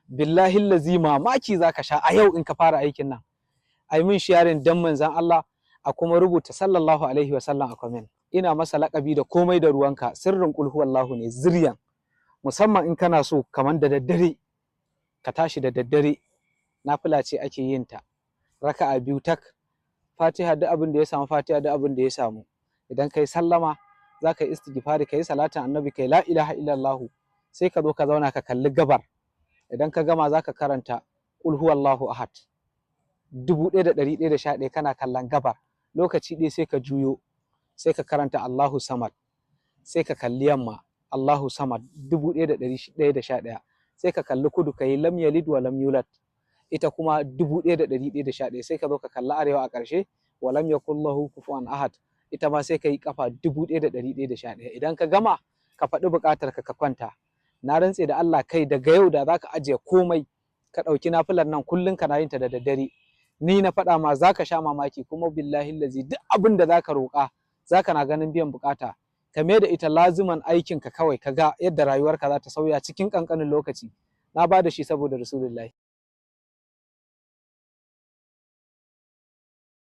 billahi lazi mamaki zaka sha a yau in ka fara aikin nan. Ai min sharing dan manzon Allah a kuma rubuta sallallahu alaihi wa sallam a comment. Ina masa laƙabi da komai da ruwanka, sirrin kul huwallahu ne ziryan, musamman in kana so kaman da daddare ka tashi da daddare, nafila ce ake yin ta raka'a biyu tak, Fatiha duk abin da ya samu, Fatiha duk abin da ya samu. Idan kai sallama za ka yi istighfari, ka yi salatin annabi, kai la ilaha illallah, sai ka zo ka zauna ka kalli gabar. Idan ka gama za ka karanta kul huwallahu ahad 1111 kana kallon gabar. Lokaci ɗaya sai ka juyo, sai ka karanta Allahu samad, sai ka kalli yamma Allahu samad 1111, sai ka kalli kudu ka yi lam yalid wa lam yulad, ita kuma 1111, sai ka zo ka kalli arewa a ƙarshe wa lam yakul lahu kufuwan ahad, ita ma sai ka yi kafa 1111. Idan ka gama ka faɗi buƙatar ka kwanta. Na rantse da Allah kai daga yau da zaka ajiye komai ka ɗauki nafilar nan kullum kana yin ta da daddare, ni na faɗa ma zaka sha mamaki, kuma billahi lazi duk abin da zaka roƙa zaka na ganin biyan buƙata. Ka mai da ita laziman aikin ka kawai, ka ga yadda rayuwarka za ta sauya cikin ƙanƙanin lokaci. Na ba da shi saboda Rasulullahi.